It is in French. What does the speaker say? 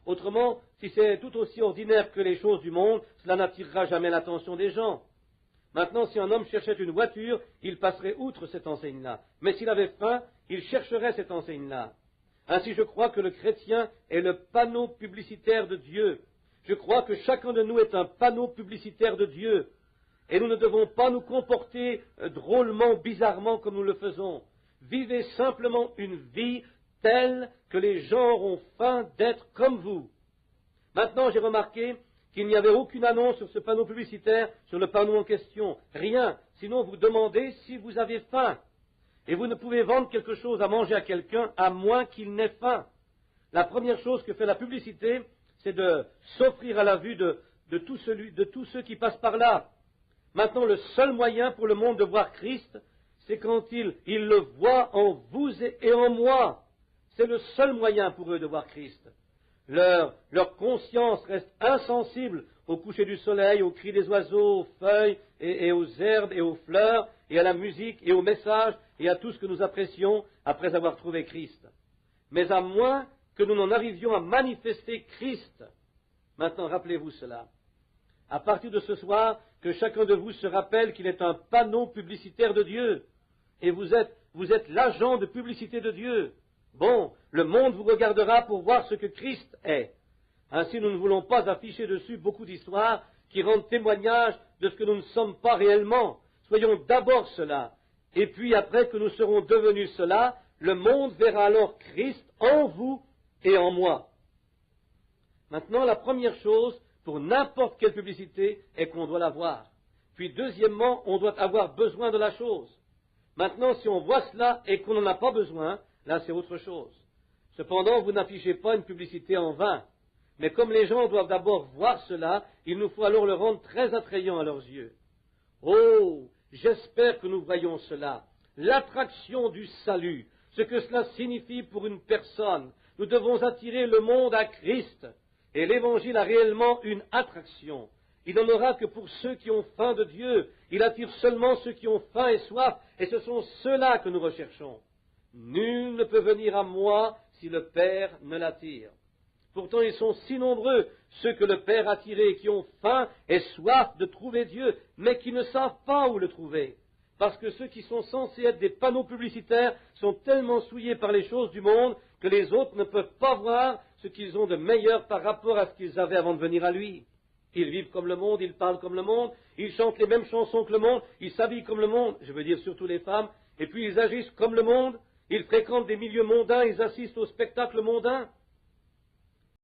Autrement, si c'est tout aussi ordinaire que les choses du monde, cela n'attirera jamais l'attention des gens. Maintenant, si un homme cherchait une voiture, il passerait outre cette enseigne-là. Mais s'il avait faim, il chercherait cette enseigne-là. Ainsi, je crois que le chrétien est le panneau publicitaire de Dieu. Je crois que chacun de nous est un panneau publicitaire de Dieu. Et nous ne devons pas nous comporter drôlement, bizarrement comme nous le faisons. Vivez simplement une vie telle que les gens auront faim d'être comme vous. Maintenant, j'ai remarqué qu'il n'y avait aucune annonce sur ce panneau publicitaire, sur le panneau en question. Rien. Sinon, vous demandez si vous avez faim. Et vous ne pouvez vendre quelque chose à manger à quelqu'un à moins qu'il n'ait faim. La première chose que fait la publicité, c'est de s'offrir à la vue de tous ceux qui passent par là. Maintenant, le seul moyen pour le monde de voir Christ, c'est quand il le voit en vous et en moi. C'est le seul moyen pour eux de voir Christ. Leur conscience reste insensible au coucher du soleil, aux cris des oiseaux, aux feuilles et aux herbes et aux fleurs, et à la musique et aux messages et à tout ce que nous apprécions après avoir trouvé Christ. Mais à moins que nous n'en arrivions à manifester Christ. Maintenant, rappelez-vous cela. À partir de ce soir, que chacun de vous se rappelle qu'il est un panneau publicitaire de Dieu. Et vous êtes l'agent de publicité de Dieu. Bon, le monde vous regardera pour voir ce que Christ est. Ainsi, nous ne voulons pas afficher dessus beaucoup d'histoires qui rendent témoignage de ce que nous ne sommes pas réellement. Soyons d'abord cela. Et puis, après que nous serons devenus cela, le monde verra alors Christ en vous et en moi. Maintenant, la première chose, pour n'importe quelle publicité, est qu'on doit la voir. Puis, deuxièmement, on doit avoir besoin de la chose. Maintenant, si on voit cela et qu'on n'en a pas besoin, là, c'est autre chose. Cependant, vous n'affichez pas une publicité en vain. Mais comme les gens doivent d'abord voir cela, il nous faut alors le rendre très attrayant à leurs yeux. Oh, j'espère que nous voyons cela. L'attraction du salut, ce que cela signifie pour une personne. Nous devons attirer le monde à Christ. Et l'Évangile a réellement une attraction. Il n'en aura que pour ceux qui ont faim de Dieu. Il attire seulement ceux qui ont faim et soif, et ce sont ceux-là que nous recherchons. Nul ne peut venir à moi si le Père ne l'attire. Pourtant, ils sont si nombreux, ceux que le Père a attirés, qui ont faim et soif de trouver Dieu, mais qui ne savent pas où le trouver. Parce que ceux qui sont censés être des panneaux publicitaires sont tellement souillés par les choses du monde que les autres ne peuvent pas voir ce qu'ils ont de meilleur par rapport à ce qu'ils avaient avant de venir à lui. Ils vivent comme le monde, ils parlent comme le monde, ils chantent les mêmes chansons que le monde, ils s'habillent comme le monde, je veux dire surtout les femmes, et puis ils agissent comme le monde, ils fréquentent des milieux mondains, ils assistent aux spectacles mondains.